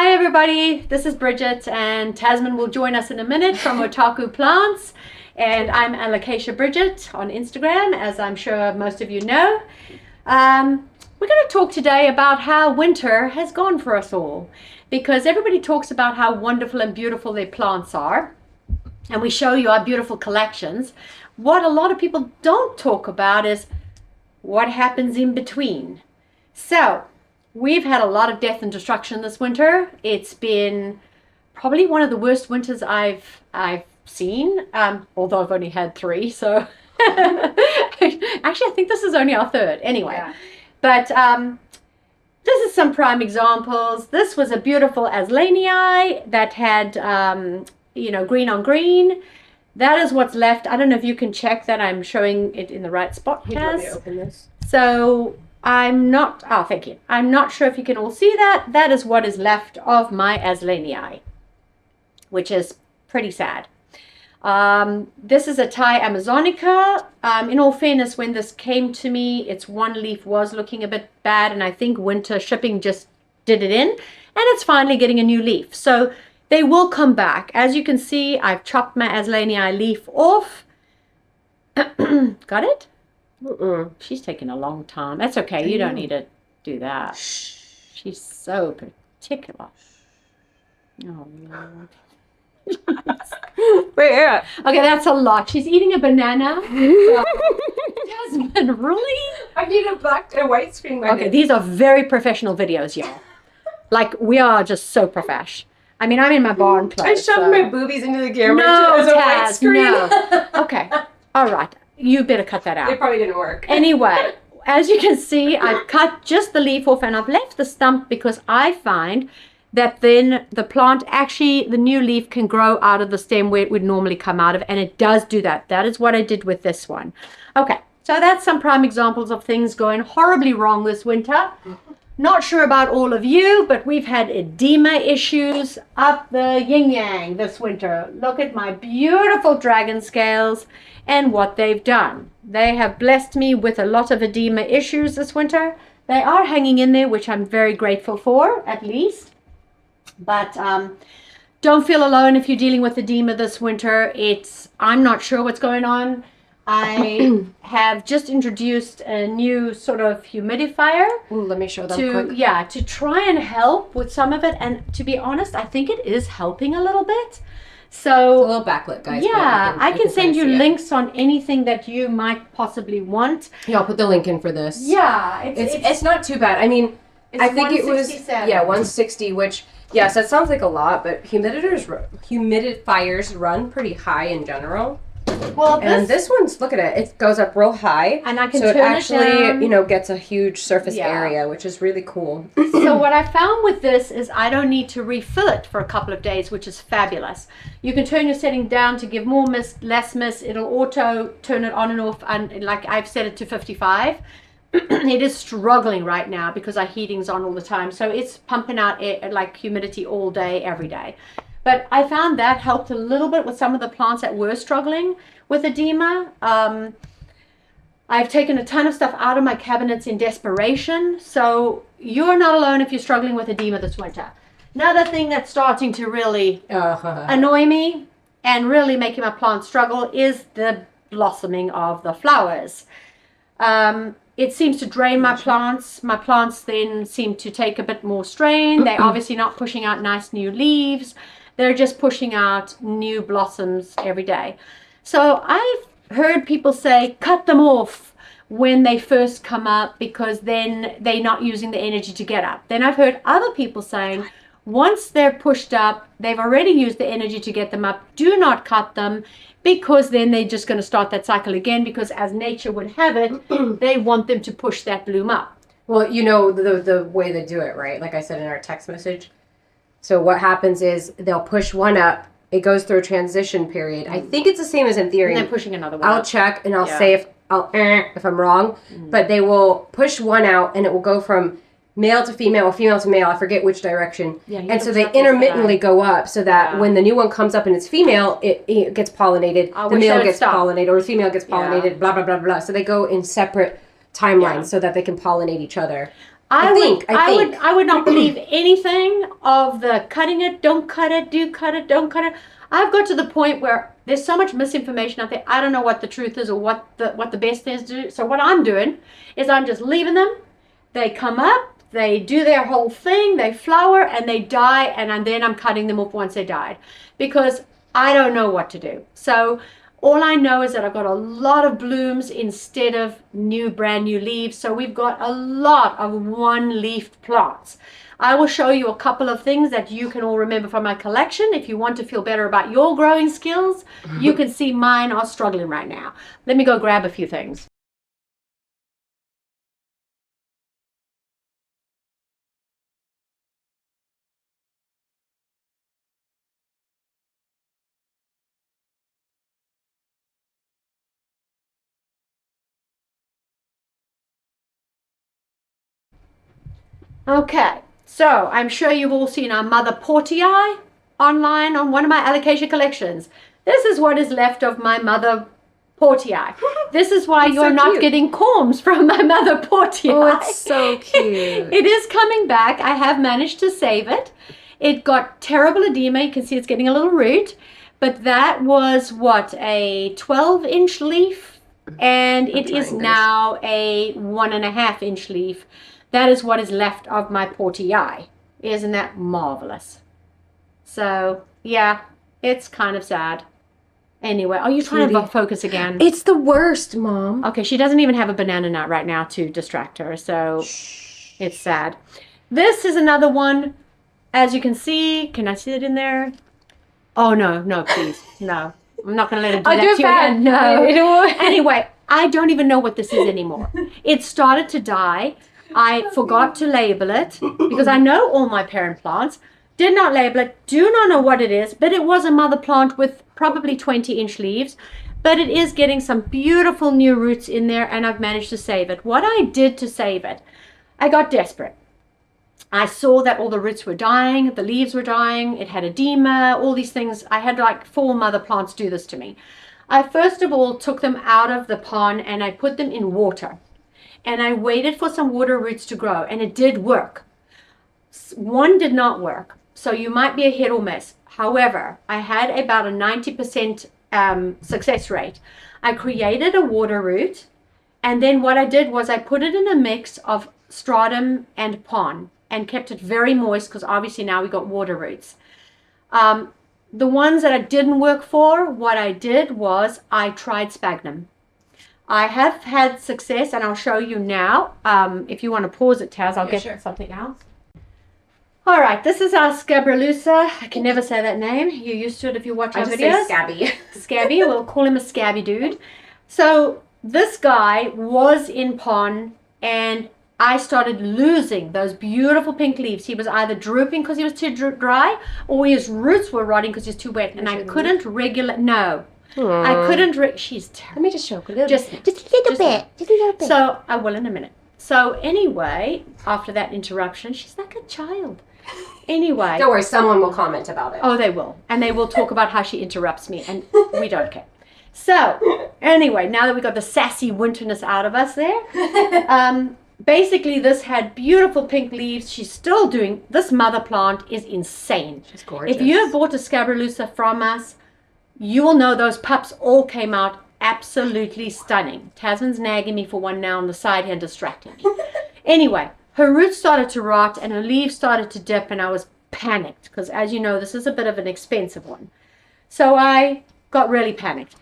Hi everybody, this is Bridget and Tasman will join us in a minute from Otaku Plants, and I'm Alocasia Bridget on Instagram, as I'm sure most of you know. We're going to talk today about how winter has gone for us all, because everybody talks about how wonderful and beautiful their plants are, and we show you our beautiful collections. What a lot of people don't talk about is what happens in between. So we've had a lot of death and destruction this winter. It's been probably one of the worst winters I've seen, although I've only had 3. So actually, I think this is only our 3rd. Anyway, yeah. But this is some prime examples. This was a beautiful Aslanii that had, green on green. That is what's left. I don't know if you can check that I'm showing it in the right spot, Kaz. You want me to open this? So thank you. I'm not sure if you can all see that. That is what is left of my Aslanii, which is pretty sad. This is a Thai Amazonica. In all fairness, when this came to me, its one leaf was looking a bit bad, and I think winter shipping just did it in, and it's finally getting a new leaf. So they will come back. As you can see, I've chopped my Aslanii leaf off. Got it? She's taking a long time. That's okay. You don't need to do that. She's so particular. Oh, Lord. Wait, yeah. Okay, that's a lot. She's eating a banana. Jasmine, really? I need a black and white screen. Okay, these are very professional videos, y'all. Like, we are just so profesh. I mean, I'm in my barn clothes. I shoved my boobies into the camera as a white screen. No. Okay. All right. You better cut that out. It probably didn't work. Anyway, as you can see, I've cut just the leaf off and I've left the stump because I find that then the plant actually, the new leaf can grow out of the stem where it would normally come out of, and it does do that. That is what I did with this one. Okay, so that's some prime examples of things going horribly wrong this winter. Not sure about all of you, but we've had edema issues up the yin-yang this winter. Look at my beautiful dragon scales and what they've done. They have blessed me with a lot of edema issues this winter. They are hanging in there, which I'm very grateful for, at least. But don't feel alone if you're dealing with edema this winter. I'm not sure what's going on. I have just introduced a new sort of humidifier. Ooh, let me show them quick. Yeah, to try and help with some of it. And to be honest, I think it is helping a little bit. So it's a little backlit, guys. Yeah, I can send you links on anything that you might possibly want. Yeah, I'll put the link in for this. Yeah, it's not too bad. I mean, I think it was 160, which yes, that sounds like a lot, but humidifiers run pretty high in general. Well, this one's, look at it. It goes up real high, and I can so turn it actually, it down. Gets a huge surface area, which is really cool. So what I found with this is I don't need to refill it for a couple of days, which is fabulous. You can turn your setting down to give more mist, less mist. It'll auto turn it on and off, and like I've set it to 55. It is struggling right now because our heating's on all the time, so it's pumping out air, like humidity all day, every day. But I found that helped a little bit with some of the plants that were struggling with edema. I've taken a ton of stuff out of my cabinets in desperation. So you're not alone if you're struggling with edema this winter. Another thing that's starting to really annoy me and really making my plants struggle is the blossoming of the flowers. It seems to drain my plants. My plants then seem to take a bit more strain. They're obviously not pushing out nice new leaves. They're just pushing out new blossoms every day. So I've heard people say, cut them off when they first come up because then they're not using the energy to get up. Then I've heard other people saying, once they're pushed up, they've already used the energy to get them up. Do not cut them because then they're just going to start that cycle again because as nature would have it, they want them to push that bloom up. Well, the way they do it, right? Like I said in our text message. So what happens is they'll push one up. It goes through a transition period. I think it's the same as in theory. And then pushing another one I'll up. check and I'll say if I'm wrong. But they will push one out and it will go from male to female or female to male. I forget which direction. Yeah, and so they intermittently go up so that when the new one comes up and it's female, it gets pollinated. The male gets pollinated or the female gets pollinated, blah, blah, blah, blah. So they go in separate timelines so that they can pollinate each other. I would not believe anything of the cutting it, don't cut it, do cut it, don't cut it. I've got to the point where there's so much misinformation out there. I don't know what the truth is or what the best thing is to do. So what I'm doing is I'm just leaving them. They come up, they do their whole thing, they flower, and they die, and then I'm cutting them off once they died because I don't know what to do. So all I know is that I've got a lot of blooms instead of brand new leaves. So we've got a lot of one-leaf plants. I will show you a couple of things that you can all remember from my collection. If you want to feel better about your growing skills, you can see mine are struggling right now. Let me go grab a few things. Okay, so I'm sure you've all seen our Mother Portii online on one of my Alocasia collections. This is what is left of my Mother Portii. This is why you're not getting corms from my Mother Portii. Oh, it's so cute. It is coming back. I have managed to save it. It got terrible edema. You can see it's getting a little root. But that was, what, a 12-inch leaf? And it is now a 1.5-inch leaf. That is what is left of my Portii. Isn't that marvelous? So, yeah, it's kind of sad. Anyway, are you trying to focus again? It's the worst, Mom. Okay, she doesn't even have a banana nut right now to distract her, so it's sad. This is another one. As you can see, can I see it in there? Oh, no, please. No, I'm not going to let her do that to you again. No. Anyway, I don't even know what this is anymore. It started to die. I forgot to label it because I know all my parent plants. Did not label it, do not know what it is, but it was a mother plant with probably 20-inch leaves. But it is getting some beautiful new roots in there, and I've managed to save it. What I did to save it, I got desperate. I saw that all the roots were dying, the leaves were dying, it had edema, all these things. I had like 4 mother plants do this to me. I first of all took them out of the pond and I put them in water. And I waited for some water roots to grow, and it did work. One did not work, so you might be a hit or miss. However, I had about a 90% success rate. I created a water root, and then what I did was I put it in a mix of stratum and pon and kept it very moist because obviously now we got water roots. The ones that I didn't work for, what I did was I tried sphagnum. I have had success, and I'll show you now. If you want to pause it, Taz, I'll get something else. All right, this is our Scabrolusa. I can never say that name. You're used to it if you watch our videos. I just say Scabby. Scabby, we'll call him a Scabby dude. So this guy was in pon, and I started losing those beautiful pink leaves. He was either drooping because he was too dry, or his roots were rotting because he was too wet, and I couldn't regulate. No. Aww. I couldn't. She's terrible. Let me just show a little. Just a little bit. So I will in a minute. So anyway, after that interruption, she's like a child. Anyway. Don't worry, someone will comment about it. Oh, they will. And they will talk about how she interrupts me, and we don't care. So, anyway, now that we got the sassy winterness out of us there, basically this had beautiful pink leaves. She's still doing, this mother plant is insane. She's gorgeous. If you have bought a Scabrolusa from us, you will know those pups all came out absolutely stunning. Tasman's nagging me for one now on the side here and distracting me. Anyway, her roots started to rot and her leaves started to dip, and I was panicked because, as you know, this is a bit of an expensive one. So I got really panicked.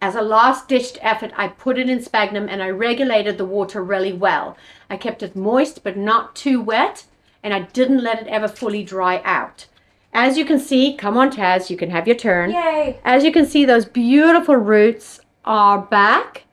As a last-ditched effort, I put it in sphagnum and I regulated the water really well. I kept it moist but not too wet, and I didn't let it ever fully dry out. As you can see, come on Taz, you can have your turn. Yay! As you can see, those beautiful roots are back.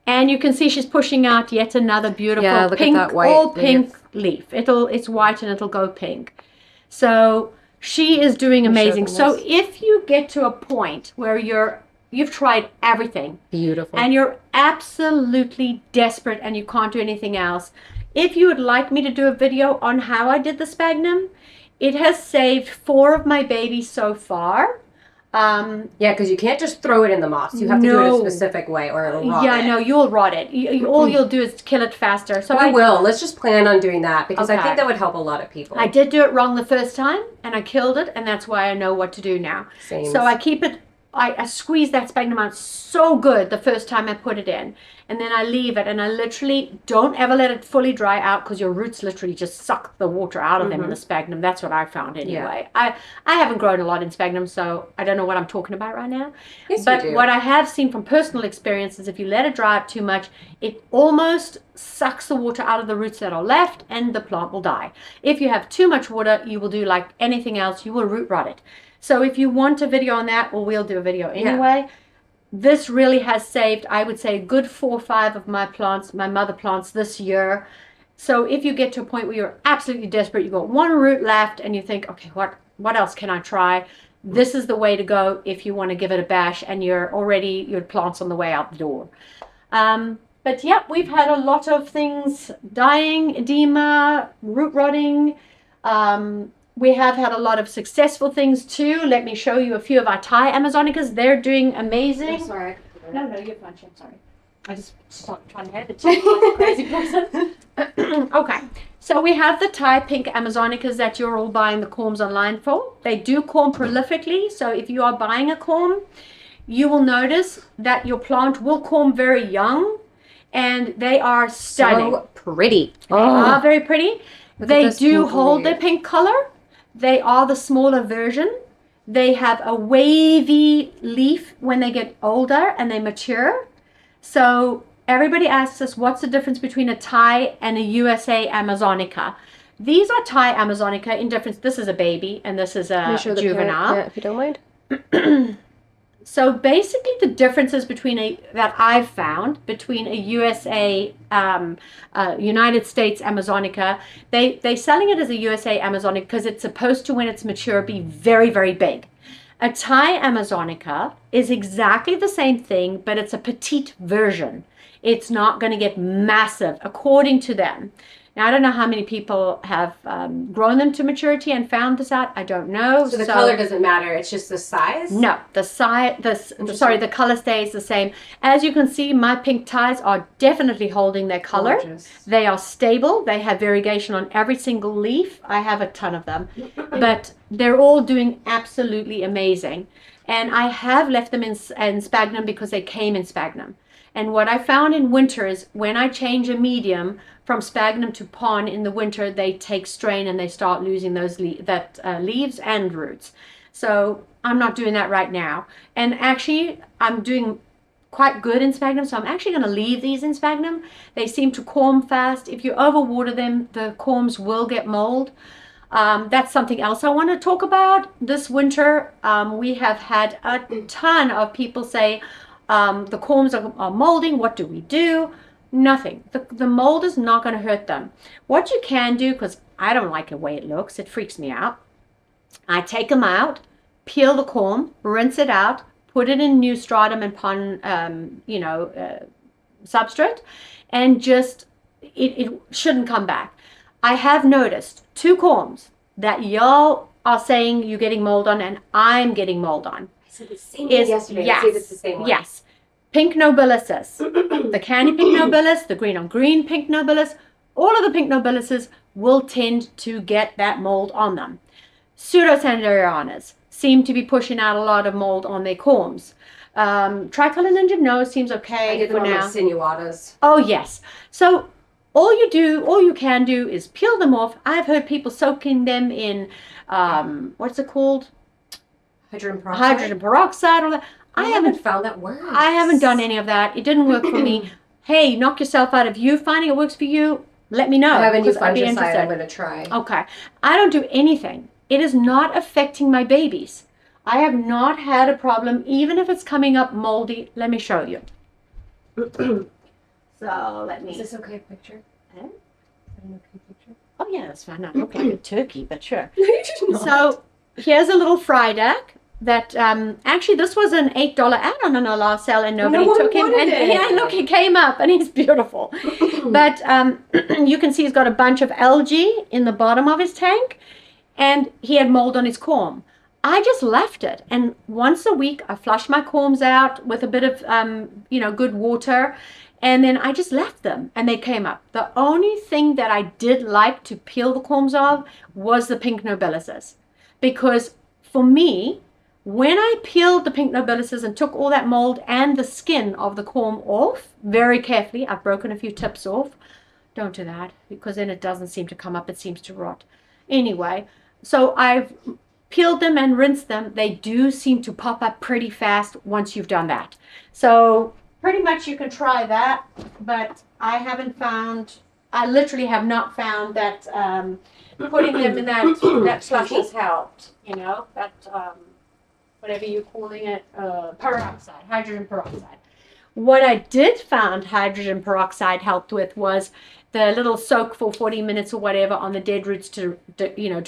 And you can see she's pushing out yet another beautiful pink, all pink leaf. It's white and it'll go pink. So she is doing amazing. So if you get to a point where you've tried everything. Beautiful. And you're absolutely desperate and you can't do anything else, if you would like me to do a video on how I did the sphagnum, it has saved 4 of my babies so far. Yeah, because you can't just throw it in the moss. You have to do it a specific way or it'll rot it. No, you'll rot it. All you'll do is kill it faster. So I will. Let's just plan on doing that because I Okay. think that would help a lot of people. I did do it wrong the first time, and I killed it, and that's why I know what to do now. Same. So I keep it. I squeeze that sphagnum out so good the first time I put it in, and then I leave it, and I literally don't ever let it fully dry out because your roots literally just suck the water out of them in the sphagnum. That's what I found anyway. I haven't grown a lot in sphagnum, so I don't know what I'm talking about right now. Yes, but you do. what I have seen from personal experience is if you let it dry out too much, it almost sucks the water out of the roots that are left, and the plant will die. If you have too much water, you will do like anything else. You will root rot it. So if you want a video on that, well, we'll do a video anyway. This really has saved, I would say, a good 4 or 5 of my plants, my mother plants this year. So if you get to a point where you're absolutely desperate, you've got one root left and you think, okay, what else can I try? This is the way to go if you want to give it a bash and your plant's on the way out the door. But yeah, we've had a lot of things dying, edema, root rotting. We have had a lot of successful things too. Let me show you a few of our Thai Amazonicas. They're doing amazing. I'm sorry. No, you're fine. I'm sorry. I just stopped trying to have it like a crazy person. Okay, so we have the Thai pink Amazonicas that you're all buying the corms online for. They do corm prolifically. So if you are buying a corm, you will notice that your plant will corm very young, and they are stunning. So pretty. They are very pretty. They do hold their leaf. pink color. They are the smaller version. They have a wavy leaf when they get older and they mature. So everybody asks us, what's the difference between a Thai and a USA Amazonica? These are Thai Amazonica in difference. This is a baby and this is a juvenile. If you don't mind. So basically the differences that I've found between a USA, United States Amazonica, they're selling it as a USA Amazonica because it's supposed to, when it's mature, be very, very big. A Thai Amazonica is exactly the same thing, but it's a petite version. It's not going to get massive, according to them. Now, I don't know how many people have grown them to maturity and found this out. I don't know. So the color doesn't matter. It's just the size? No, the color stays the same. As you can see, my pink Thais are definitely holding their color. Gorgeous. They are stable. They have variegation on every single leaf. I have a ton of them. But they're all doing absolutely amazing. And I have left them in sphagnum because they came in sphagnum. And what I found in winter is when I change a medium from sphagnum to pon in the winter, they take strain and they start losing those leaves and roots. So I'm not doing that right now. And actually, I'm doing quite good in sphagnum, so I'm actually going to leave these in sphagnum. They seem to corm fast. If you overwater them, the corms will get mold. That's something else I want to talk about. This winter, we have had a ton of people say, the corms are molding. What do we do? Nothing. The mold is not going to hurt them. What you can do, because I don't like the way it looks, it freaks me out. I take them out, peel the corm, rinse it out, put it in new stratum and pon, substrate, and just it shouldn't come back. I have noticed 2 corms that y'all are saying you're getting mold on, and I'm getting mold on. I said the same thing yesterday. Yes, I say it's the same one. Yes. Pink nobilisis, the candy pink nobilis, the green on green pink nobilis, all of the pink nobilises will tend to get that mold on them. Pseudosanderianas seem to be pushing out a lot of mold on their corms. Tricolor Ninja No seems okay I get for them on my now. sinuatas. Oh yes. So all you can do is peel them off. I've heard people soaking them in what's it called? Hydrogen peroxide. Hydrogen peroxide. All that. I haven't found that works. I haven't done any of that. It didn't work for me. Hey, knock yourself out. If you finding it works for you, let me know. I have a new 'cause I'd be fungicide interested. I'm going to try. Okay. I don't do anything. It is not affecting my babies. I have not had a problem, even if it's coming up moldy. Let me show you. So let me. Is this okay picture? Huh? Is that an okay picture? Oh yeah, that's fine. Not look like a turkey, but sure. No. So here's a little fry duck that actually this was an $8 add-on on our last sale and nobody No one took him. wanted And it. yeah, look, he came up and he's beautiful. But you can see he's got a bunch of algae in the bottom of his tank, and he had mold on his corm. I just left it. And once a week, I flushed my corms out with a bit of, good water. And then I just left them and they came up. The only thing that I did like to peel the corms of was the pink nobilises. Because for me, when I peeled the pink nobilises and took all that mold and the skin of the corm off, very carefully, I've broken a few tips off. Don't do that, because then it doesn't seem to come up, it seems to rot. Anyway, so I've peeled them and rinsed them. They do seem to pop up pretty fast once you've done that. So pretty much you can try that, but I literally have not found that putting them in that slush has helped, that whatever you're calling it, peroxide, hydrogen peroxide. What I did find hydrogen peroxide helped with was the little soak for 40 minutes or whatever on the dead roots to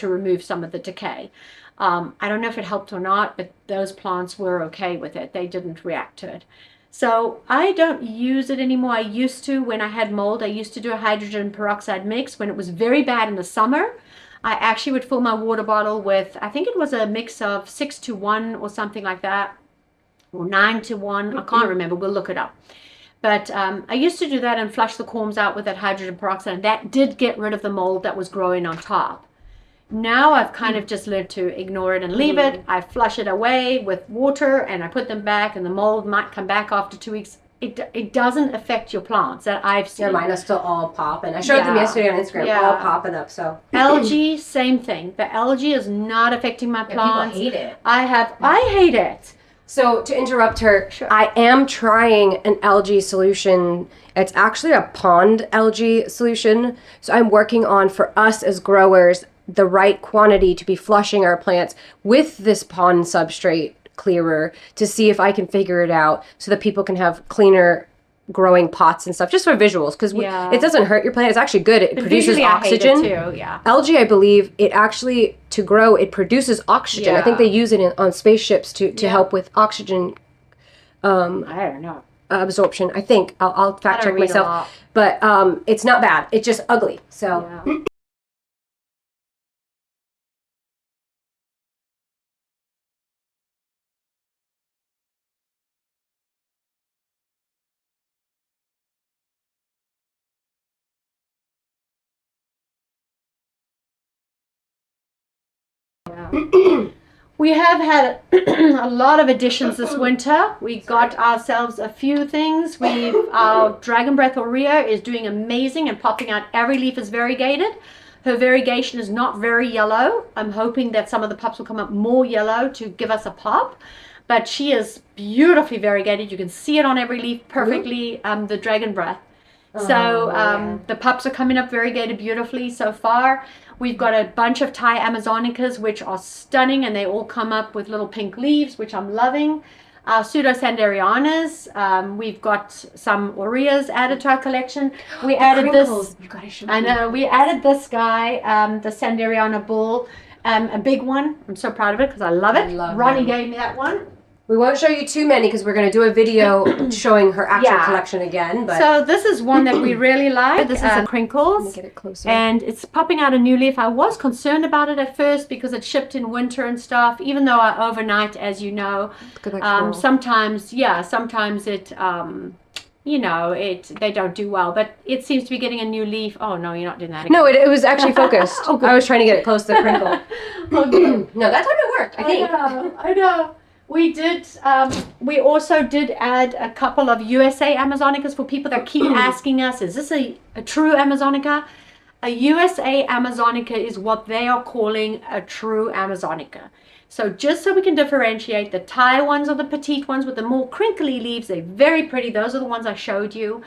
remove some of the decay. I don't know if it helped or not, but those plants were okay with it. They didn't react to it. So I don't use it anymore. I used to, when I had mold, I used to do a hydrogen peroxide mix when it was very bad in the summer. I actually would fill my water bottle with, I think it was a mix of 6-1 or something like that, or 9-1. I can't remember. We'll look it up. But I used to do that and flush the corms out with that hydrogen peroxide. And that did get rid of the mold that was growing on top. Now I've kind of just learned to ignore it and leave it. I flush it away with water and I put them back, and the mold might come back after 2 weeks. It doesn't affect your plants that I've seen. Yeah, mine are still all popping. I showed them yesterday on Instagram, all popping up. So algae, same thing. The algae is not affecting my plants. People hate it. I hate it. So to interrupt her, sure. I am trying an algae solution. It's actually a pond algae solution. So I'm working on, for us as growers, the right quantity to be flushing our plants with this pond substrate clearer to see if I can figure it out so that people can have cleaner growing pots and stuff, just for visuals, because it doesn't hurt your plant. It's actually good. It produces oxygen. I hate it too, yeah. Algae, I believe, it actually, to grow, it produces oxygen. I think they use it on spaceships to help with oxygen I don't know. absorption. I think. I'll fact check myself. But it's not bad. It's just ugly. So. Yeah. We have had a lot of additions this winter. We got ourselves a few things. Our Dragon Breath Aurea is doing amazing and popping out. Every leaf is variegated. Her variegation is not very yellow. I'm hoping that some of the pups will come up more yellow to give us a pop. But she is beautifully variegated. You can see it on every leaf perfectly, the Dragon Breath. So the pups are coming up variegated beautifully so far. We've got a bunch of Thai Amazonicas, which are stunning, and they all come up with little pink leaves, which I'm loving. Our Pseudo-Sanderianas, we've got some Aureas added to our collection. We added crinkles. this. I know, we added this guy, the Sanderiana Bull, a big one. I'm so proud of it because I love it. Ronnie gave me that one. We won't show you too many because we're going to do a video showing her actual collection again. But so this is one that we really like. This is a Crinkles. Let me get it closer. And it's popping out a new leaf. I was concerned about it at first because it shipped in winter and stuff, even though I overnight, as you know. Sometimes it, they don't do well. But it seems to be getting a new leaf. Oh, no, you're not doing that again. No, it was actually focused. I was trying to get it close to the crinkle. No, that time it worked, I think. I know. We did. We also did add a couple of USA Amazonicas for people that keep asking us, is this a true Amazonica? A USA Amazonica is what they are calling a true Amazonica. So just so we can differentiate, the Thai ones are the petite ones with the more crinkly leaves. They're very pretty. Those are the ones I showed you.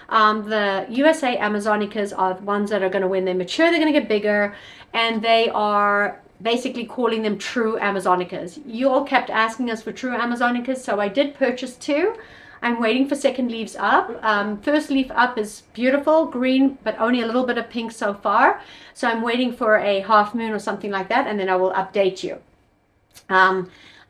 The USA Amazonicas are the ones that are going to, when they mature, they're going to get bigger, and they are basically calling them true Amazonicas. You all kept asking us for true Amazonicas, so I did purchase 2. I'm waiting for second leaves up. First leaf up is beautiful, green, but only a little bit of pink so far. So I'm waiting for a half moon or something like that, and then I will update you. I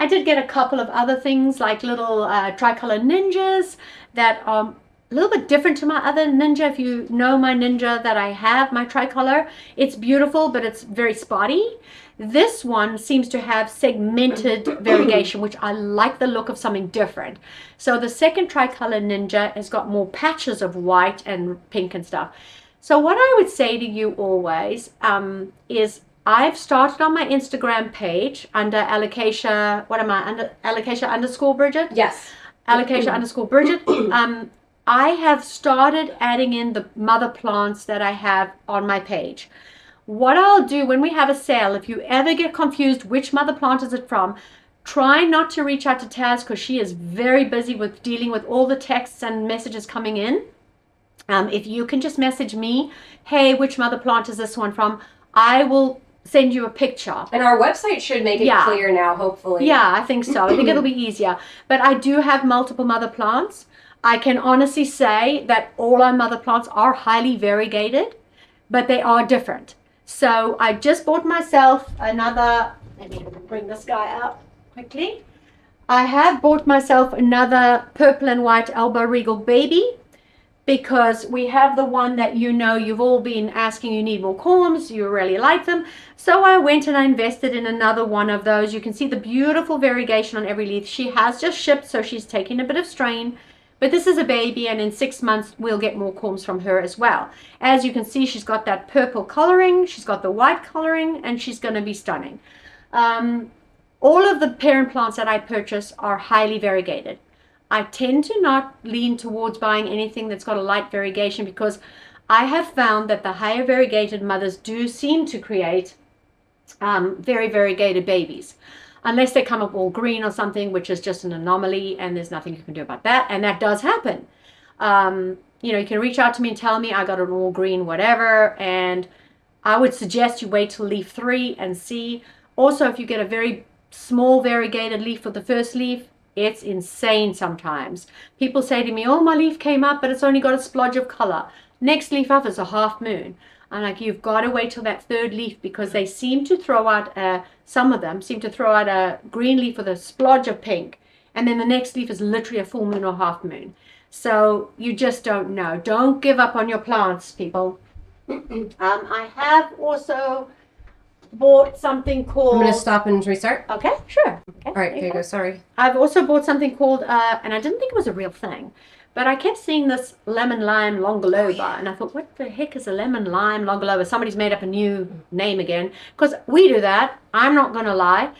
did get a couple of other things like little tricolor ninjas that are a little bit different to my other ninja. If you know my ninja that I have, my tricolor, it's beautiful, but it's very spotty. This one seems to have segmented variegation, which I like the look of something different. So the second tricolor ninja has got more patches of white and pink and stuff. So what I would say to you always is I've started on my Instagram page under Alocasia, under Alocasia underscore Bridget? Yes. Alocasia underscore Bridget. I have started adding in the mother plants that I have on my page. What I'll do when we have a sale, if you ever get confused which mother plant is it from, try not to reach out to Taz because she is very busy with dealing with all the texts and messages coming in. If you can just message me, hey, which mother plant is this one from? I will send you a picture. And our website should make it clear now, hopefully. Yeah, I think so. I think it'll be easier. But I do have multiple mother plants. I can honestly say that all our mother plants are highly variegated, but they are different. So I just bought myself another, let me bring this guy up quickly. I have bought myself another purple and white Elbow Regal baby because we have the one that you've all been asking, you need more corms, you really like them. So I went and I invested in another one of those. You can see the beautiful variegation on every leaf. She has just shipped, so she's taking a bit of strain. But this is a baby, and in 6 months, we'll get more corms from her as well. As you can see, she's got that purple coloring, she's got the white coloring, and she's going to be stunning. All of the parent plants that I purchase are highly variegated. I tend to not lean towards buying anything that's got a light variegation because I have found that the higher variegated mothers do seem to create very variegated babies. Unless they come up all green or something, which is just an anomaly, and there's nothing you can do about that, and that does happen. You can reach out to me and tell me I got an all green whatever, and I would suggest you wait till leaf 3 and see. Also, if you get a very small variegated leaf for the first leaf, it's insane sometimes. People say to me, oh, my leaf came up, but it's only got a splodge of color. Next leaf up is a half moon. I'm like, you've got to wait till that third leaf because they seem to throw out, some of them seem to throw out a green leaf with a splodge of pink. And then the next leaf is literally a full moon or half moon. So you just don't know. Don't give up on your plants, people. I have also bought something called... I'm going to stop and restart. Okay, sure. Okay, all right, here you go. Sorry. I've also bought something called, and I didn't think it was a real thing, but I kept seeing this lemon lime longoloba, and I thought, what the heck is a lemon lime longoloba? Somebody's made up a new name again, because we do that. I'm not going to lie.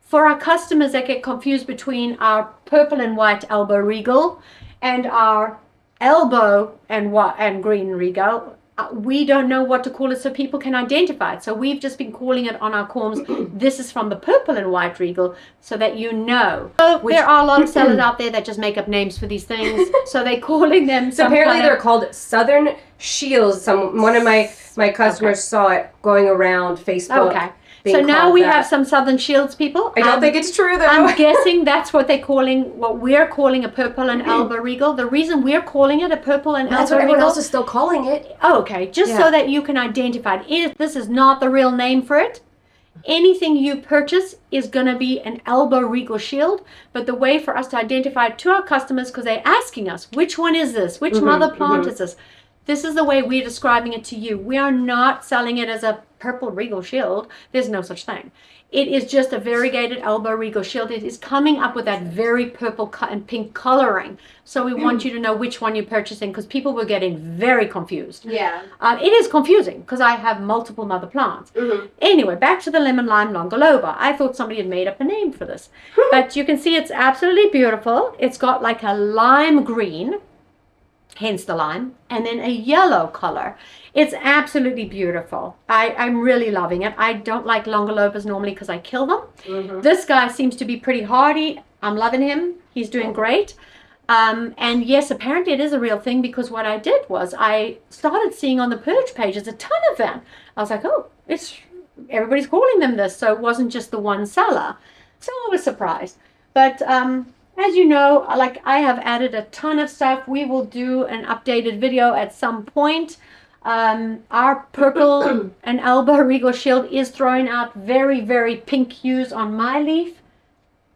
For our customers that get confused between our purple and white Elbow Regal and our elbow and green Regal, we don't know what to call it so people can identify it. So we've just been calling it on our corms, this is from the purple and white Regal, so that you know. So there are a lot of sellers out there that just make up names for these things. So they're calling them So apparently they're called Southern Shields. One of my customers saw it going around Facebook. Okay. So now we have some Southern Shields people. I don't think it's true though. I'm guessing that's what they're calling, what we're calling a purple and Elbow Regal. The reason we're calling it a purple and that's Elbow what everyone Regal, else is still calling it. Oh, okay. Just so that you can identify it. This is not the real name for it. Anything you purchase is going to be an Elbow Regal Shield, but the way for us to identify it to our customers, because they're asking us, which one is this? Which mother plant is this? This is the way we're describing it to you. We are not selling it as a purple Regal Shield. There's no such thing. It is just a variegated Elbow Regal Shield. It is coming up with that very purple and pink coloring. So we want you to know which one you're purchasing because people were getting very confused. Yeah. It is confusing because I have multiple mother plants. Anyway, back to the lemon lime longoloba. I thought somebody had made up a name for this. But you can see it's absolutely beautiful. It's got like a lime green, hence the lime, and then a yellow color. It's absolutely beautiful. I'm really loving it. I don't like longolobas normally because I kill them. This guy seems to be pretty hardy. I'm loving him. He's doing great. And yes, apparently it is a real thing because what I did was I started seeing on the purge pages a ton of them. I was like, oh, everybody's calling them this. So it wasn't just the one seller. So I was surprised. But as you know, like I have added a ton of stuff. We will do an updated video at some point. Our purple and Elbow Regal Shield is throwing out very, very pink hues on my leaf.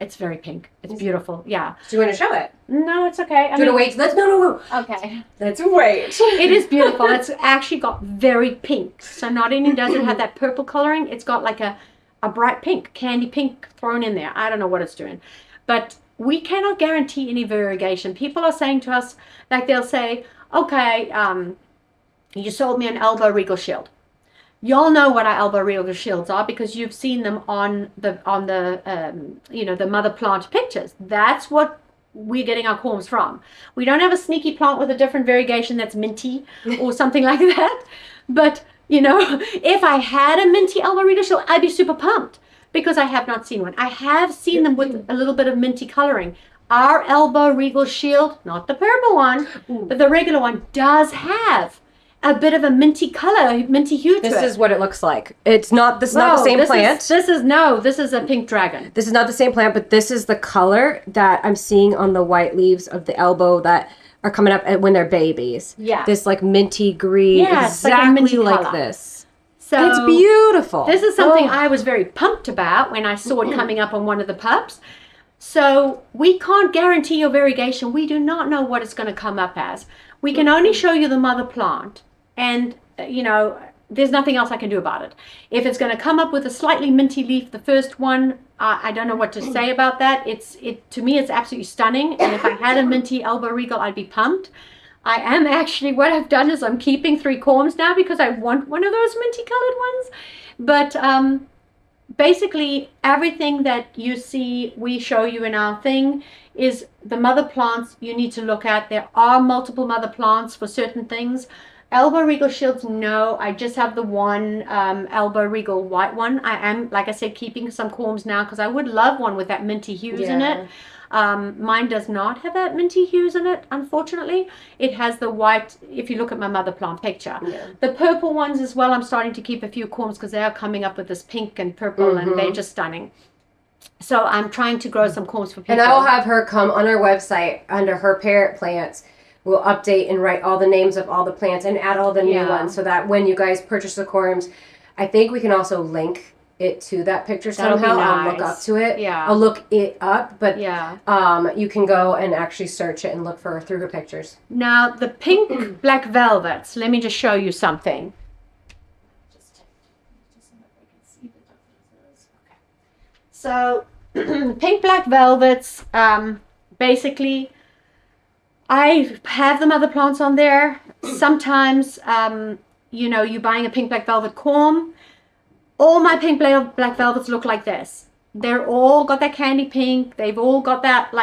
It's very pink. It's beautiful. Yeah. Do you want to show it? No, it's okay. Do you want to wait? No. Okay. Let's wait. It is beautiful. It's actually got very pink. So not only does it have that purple coloring, it's got like a a bright pink, candy pink thrown in there. I don't know what it's doing. But we cannot guarantee any variegation. People are saying to us, like they'll say, okay, you sold me an elbow regal shield. Y'all know what our elbow regal shields are because you've seen them on the the mother plant pictures. That's what we're getting our corms from. We don't have a sneaky plant with a different variegation that's minty or something like that. But if I had a minty elbow regal shield, I'd be super pumped because I have not seen one. I have seen them with a little bit of minty coloring. Our elbow regal shield, not the purple one, but the regular one, does have a bit of a minty color, minty hue to it. This is what it looks like. It's not. This is not the same plant. This is a pink dragon. This is not the same plant, but this is the color that I'm seeing on the white leaves of the elbow that are coming up when they're babies. Yeah. This like minty green, exactly like this. So it's beautiful. This is something I was very pumped about when I saw it coming up on one of the pups. So we can't guarantee your variegation. We do not know what it's going to come up as. We can only show you the mother plant. And, there's nothing else I can do about it. If it's going to come up with a slightly minty leaf, the first one, I don't know what to say about that. To me, it's absolutely stunning. And if I had a minty elbow regal, I'd be pumped. I am actually, what I've done is I'm keeping 3 corms now because I want one of those minty colored ones. But basically, everything that you see, we show you in our thing is the mother plants you need to look at. There are multiple mother plants for certain things. Elbow regal shields, no. I just have the one elbow regal white one. I am, like I said, keeping some corms now because I would love one with that minty hues in it. Mine does not have that minty hues in it, unfortunately. It has the white, if you look at my mother plant picture. Yeah. The purple ones as well, I'm starting to keep a few corms because they are coming up with this pink and purple and they're just stunning. So I'm trying to grow some corms for people. And I will have her come on our website under her parent plants. We'll update and write all the names of all the plants and add all the new ones so that when you guys purchase the corms, I think we can also link it to that picture somehow. Nice. I'll look up to it. Yeah. I'll look it up, but you can go and actually search it and look through her pictures. Now, the pink black velvets, let me just show you something. So, pink black velvets, basically, I have the mother plants on there. Sometimes, you're buying a pink black velvet corm. All my pink black velvets look like this. They're all got that candy pink. They've all got that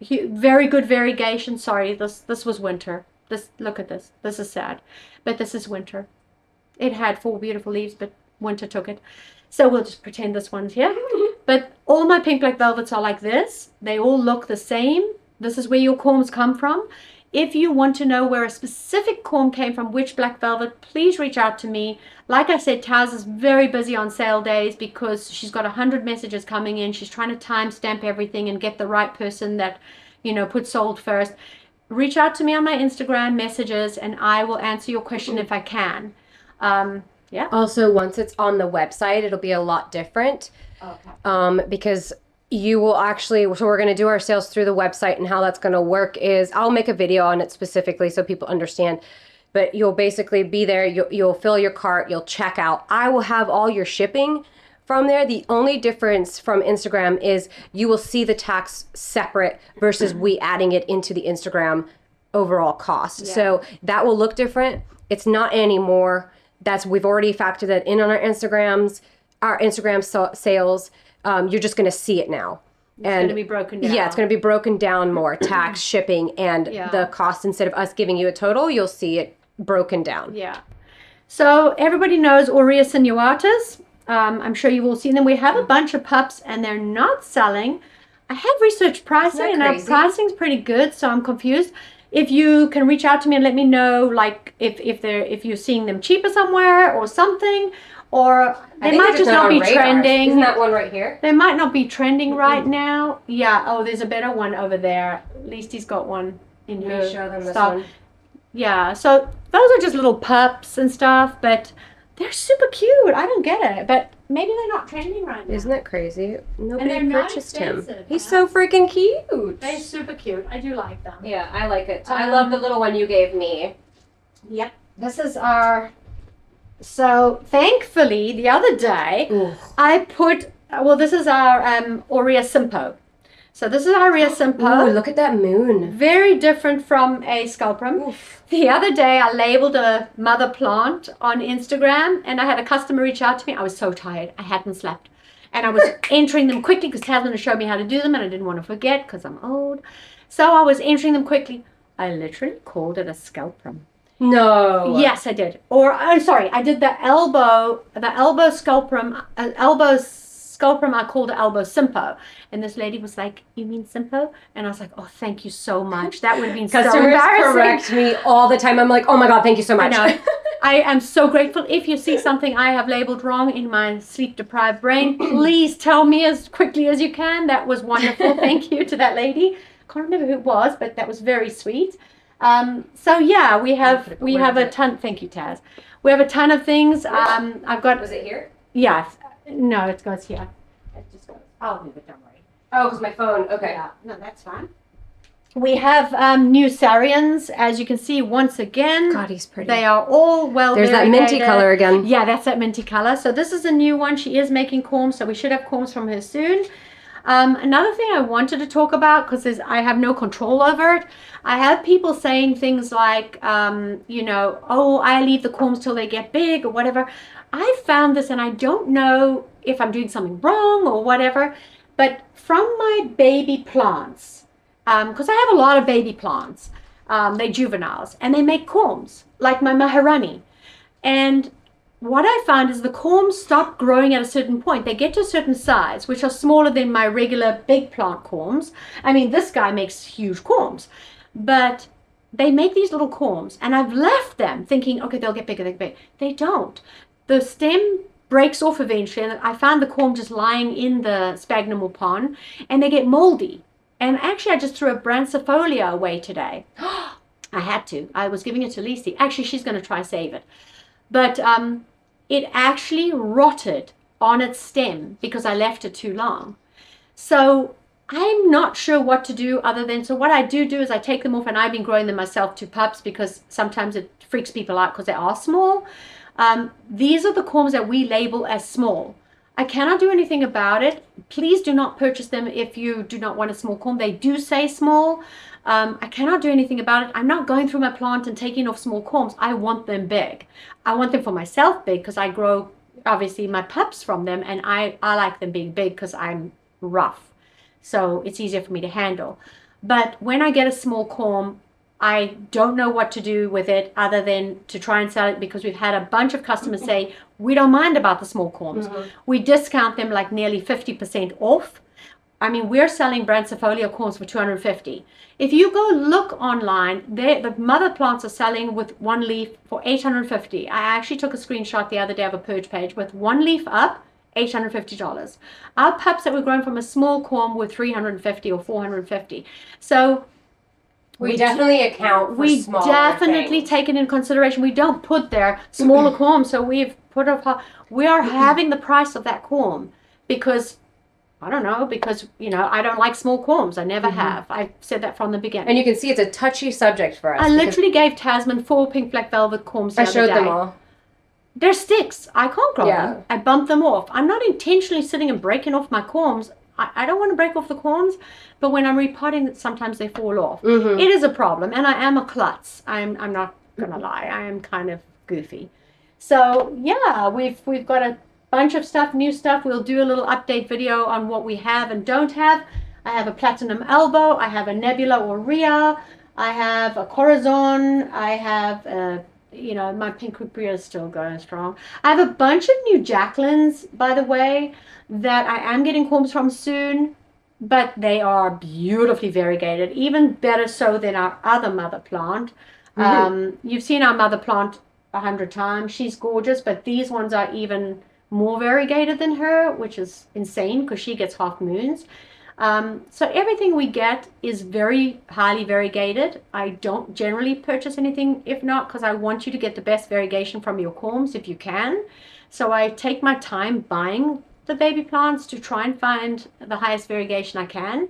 very good variegation. Sorry, this was winter. Look at this. This is sad, but this is winter. It had 4 beautiful leaves, but winter took it. So we'll just pretend this one's here. But all my pink black velvets are like this. They all look the same. This is where your corms come from. If you want to know where a specific corm came from, which black velvet, please reach out to me. Like I said, Taz is very busy on sale days because she's got 100 messages coming in. She's trying to timestamp everything and get the right person that, puts sold first. Reach out to me on my Instagram messages and I will answer your question if I can. Yeah. Also, once it's on the website, it'll be a lot different. Okay. Because you will actually, so we're going to do our sales through the website, and how that's going to work is I'll make a video on it specifically so people understand, but you'll basically be there, you'll fill your cart, you'll check out. I will have all your shipping from there. The only difference from Instagram is you will see the tax separate versus we adding it into the Instagram overall cost. Yeah. So that will look different. It's not anymore. We've already factored that in on our Instagram sales. You're just going to see it now. It's going to be broken down. Yeah, it's going to be broken down more. Tax, shipping, and the cost. Instead of us giving you a total, you'll see it broken down. Yeah. So everybody knows Aureus sinuatus. I'm sure you've all seen them. We have a bunch of pups, and they're not selling. I have researched pricing, and our pricing's pretty good, so I'm confused. If you can reach out to me and let me know, if you're seeing them cheaper somewhere or something, or they might just not be trending. Isn't that one right here? They might not be trending right now. Yeah. Oh, there's a better one over there. At least he's got one in here. Show them this one. Yeah. So those are just little pups and stuff, but they're super cute. I don't get it, but maybe they're not trending right now. Isn't that crazy? Nobody and they're purchased him. Yeah. He's so freaking cute. They're super cute. I do like them. Yeah, I like it. I love the little one you gave me. Yep. This is our So thankfully, the other day, Ooh. I put, well, this is our Aurea Simpo. So this is our Aurea Simpo. Ooh, look at that moon. Very different from a Sculprum. Oof. The other day, I labeled a mother plant on Instagram, and I had a customer reach out to me. I was so tired. I hadn't slept. And I was entering them quickly because Tasman showed me how to do them, and I didn't want to forget because I'm old. So I was entering them quickly. I literally called it a Sculprum. No. Yes, I did. Or I'm sorry, I did the elbow sculprum, I called it elbow simpo. And this lady was like, "You mean simpo?" And I was like, "Oh, thank you so much. That would have been so Customers embarrassing." correct me all the time. I'm like, oh my God, thank you so much. I know. I am so grateful. If you see something I have labeled wrong in my sleep-deprived brain, please tell me as quickly as you can. That was wonderful. Thank you to that lady. Can't remember who it was, but that was very sweet. So yeah, we have a ton. Thank you, Taz. We have a ton of things. I've got. Was it here? Yeah. No, it goes here. It just goes. I'll move it. Don't worry. Oh, because my phone. Okay. Yeah. No, that's fine. We have new Sarians, as you can see once again. God, he's pretty. They are all well There's that variegated. minty color again. Yeah, that's that minty color. So this is a new one. She is making corms, so we should have corms from her soon. Another thing I wanted to talk about, because I have no control over it, I have people saying things like, oh, I leave the corms till they get big or whatever. I found this, and I don't know if I'm doing something wrong or whatever, but from my baby plants, because I have a lot of baby plants, they're juveniles, and they make corms, like my Maharani. And what I found is the corms stop growing at a certain point. They get to a certain size, which are smaller than my regular big plant corms. I mean, this guy makes huge corms, but they make these little corms, and I've left them thinking, okay, they'll get bigger, they'll get bigger. They don't. The stem breaks off eventually, and I found the corm just lying in the sphagnum or pond, and they get moldy. And actually, I just threw a brancifolia away today. I had to. I was giving it to Lisi. Actually, she's going to try save it. But it actually rotted on its stem because I left it too long. So I'm not sure what to do other than, so what I do is I take them off, and I've been growing them myself to pups because sometimes it freaks people out because they are small. These are the corms that we label as small. I cannot do anything about it. Please do not purchase them if you do not want a small corm. They do say small. I cannot do anything about it. I'm not going through my plant and taking off small corms. I want them big. I want them for myself big because I grow, obviously, my pups from them, and I like them being big because I'm rough. So it's easier for me to handle. But when I get a small corm, I don't know what to do with it other than to try and sell it, because we've had a bunch of customers say, we don't mind about the small corms. Mm-hmm. We discount them like nearly 50% off. I mean, we're selling brancifolia corms for $250. If you go look online, the mother plants are selling with one leaf for $850. I actually took a screenshot the other day of a purge page with one leaf up, $850. Our pups that were grown from a small corm were $350 or $450. So we definitely account for smaller We definitely things. take it in consideration. We don't put their smaller corm, so we are having the price of that corm because, I don't know, because, I don't like small corms. I never have. I've said that from the beginning. And you can see it's a touchy subject for us. I literally gave Tasman 4 pink black velvet corms the other day. I showed them all. They're sticks. I can't grow them. I bump them off. I'm not intentionally sitting and breaking off my corms. I don't want to break off the corms, but when I'm repotting, sometimes they fall off. Mm-hmm. It is a problem, and I am a klutz. I'm not gonna lie. I am kind of goofy. So yeah, we've got a bunch of stuff, new stuff. We'll do a little update video on what we have and don't have. I have a platinum elbow. I have a nebula aurea. I have a corazon. I have my pink rupia is still going strong. I have a bunch of new Jacquelines, by the way, that I am getting corms from soon, but they are beautifully variegated, even better so than our other mother plant. Mm-hmm. You've seen our mother plant 100 times. She's gorgeous, but these ones are even more variegated than her, which is insane because she gets half moons. So everything we get is very highly variegated. I don't generally purchase anything, if not, because I want you to get the best variegation from your corms if you can. So I take my time buying the baby plants to try and find the highest variegation I can.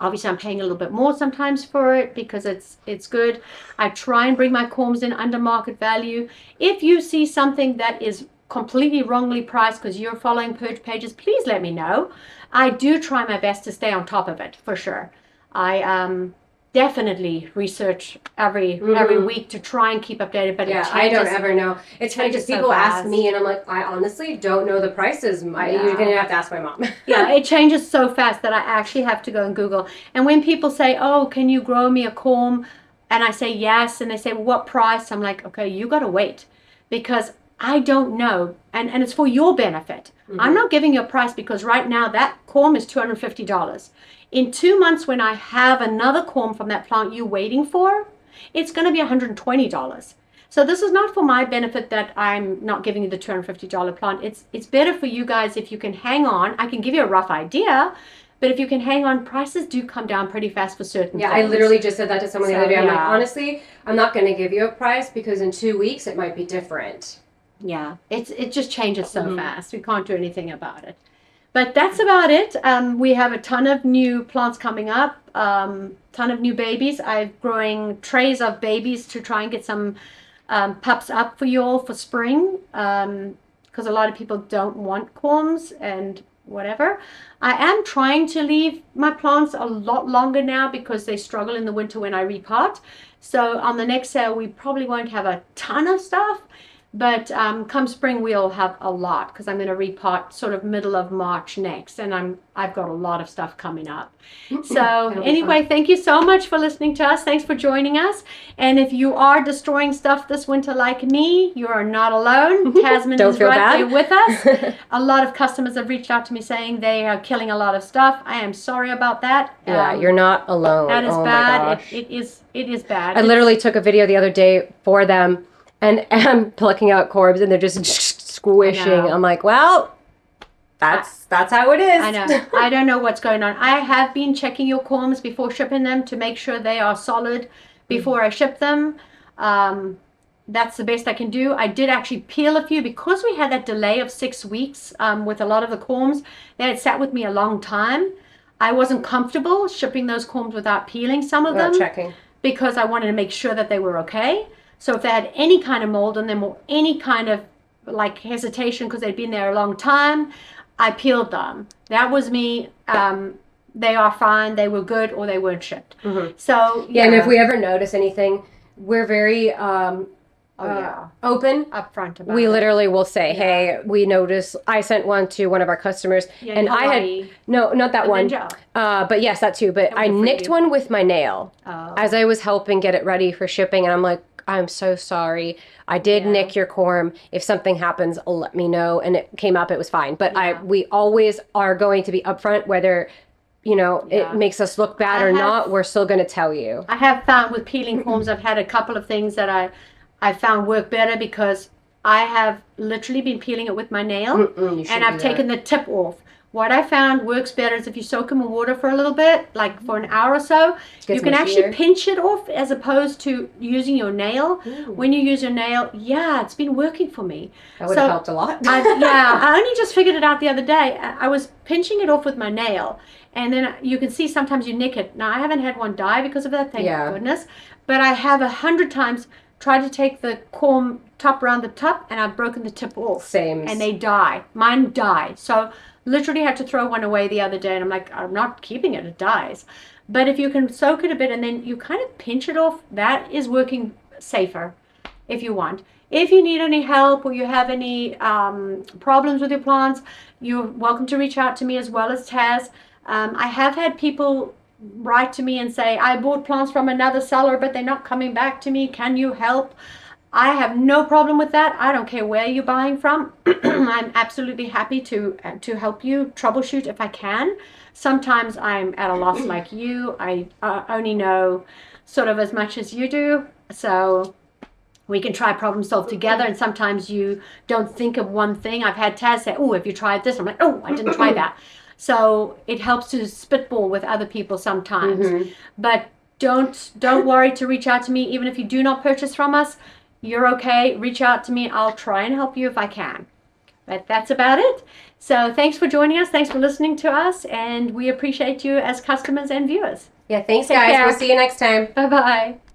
Obviously, I'm paying a little bit more sometimes for it because it's good. I try and bring my corms in under market value. If you see something that is completely wrongly priced because you're following purge pages, please let me know. I do try my best to stay on top of it, for sure. I definitely research every week to try and keep updated, but yeah, it I don't changes. ever know. It's funny because people ask me, and I'm like, I honestly don't know the prices. You're gonna have to ask my mom. Yeah, it changes so fast that I actually have to go and Google. And when people say, "Oh, can you grow me a corm?" and I say yes, and they say, well, "What price?" I'm like, "Okay, you got to wait because I don't know, and it's for your benefit. I'm not giving you a price because right now that corm is $250. In 2 months, when I have another corm from that plant you're waiting for, it's going to be $120. So this is not for my benefit that I'm not giving you the $250 plant. It's better for you guys if you can hang on. I can give you a rough idea, but if you can hang on, prices do come down pretty fast for certain things. I literally just said that to someone the other day. I'm like, honestly, I'm not going to give you a price because in 2 weeks it might be different. Yeah, it just changes so fast. We can't do anything about it. But that's about it. We have a ton of new plants coming up, ton of new babies. I'm growing trays of babies to try and get some pups up for you all for spring, because a lot of people don't want corms and whatever. I am trying to leave my plants a lot longer now because they struggle in the winter when I repot. So on the next sale, we probably won't have a ton of stuff. But come spring, we'll have a lot because I'm going to repot sort of middle of March next, and I've got a lot of stuff coming up. So anyway, thank you so much for listening to us. Thanks for joining us. And if you are destroying stuff this winter like me, you are not alone. Tasman is right there with us. A lot of customers have reached out to me saying they are killing a lot of stuff. I am sorry about that. Yeah, you're not alone. That is bad. It is bad. I literally took a video the other day for them. And I'm plucking out corms, and they're just squishing. I'm like, well, that's how it is. I know. I don't know what's going on. I have been checking your corms before shipping them to make sure they are solid before I ship them. That's the best I can do. I did actually peel a few because we had that delay of 6 weeks with a lot of the corms. They had sat with me a long time. I wasn't comfortable shipping those corms without peeling some of them. Checking. Because I wanted to make sure that they were okay. So if they had any kind of mold on them or any kind of like hesitation because they'd been there a long time, I peeled them. That was me. They are fine. They were good, or they weren't shipped. So yeah. And if we ever notice anything, we're very open upfront about we it. Literally will say, hey, we noticed. I sent one to one of our customers, and I had not that one, but yes, that too. But I nicked one with my nail as I was helping get it ready for shipping, and I'm like, I'm so sorry. I did nick your corm. If something happens, let me know. And it came up. It was fine. But we always are going to be upfront, whether it makes us look bad or not. We're still going to tell you. I have found with peeling corms, I've had a couple of things that I found work better because I have literally been peeling it with my nail, and I've taken the tip off. What I found works better is if you soak them in water for a little bit, like for an hour or so, you can actually pinch it off as opposed to using your nail. When you use your nail, it's been working for me. That would have helped a lot. I only just figured it out the other day. I was pinching it off with my nail, and then you can see sometimes you nick it. Now, I haven't had one die because of that, thank goodness, but I have 100 times tried to take the corm top around the top, and I've broken the tip off. Same. And they die. Mine die. So literally had to throw one away the other day, and I'm like, I'm not keeping it. It dies. But if you can soak it a bit and then you kind of pinch it off, that is working safer if you want. If you need any help or you have any problems with your plants, you're welcome to reach out to me as well as Taz. I have had people write to me and say, I bought plants from another seller, but they're not coming back to me. Can you help? I have no problem with that. I don't care where you're buying from. I'm absolutely happy to help you troubleshoot if I can. Sometimes I'm at a loss like you. I only know sort of as much as you do. So we can try problem solve together. And sometimes you don't think of one thing. I've had Taz say, oh, have you tried this? I'm like, oh, I didn't try that. So it helps to spitball with other people sometimes. But don't worry to reach out to me. Even if you do not purchase from us, you're okay. Reach out to me. I'll try and help you if I can. But that's about it. So thanks for joining us. Thanks for listening to us. And we appreciate you as customers and viewers. Yeah, thanks, Take guys. care. We'll see you next time. Bye-bye.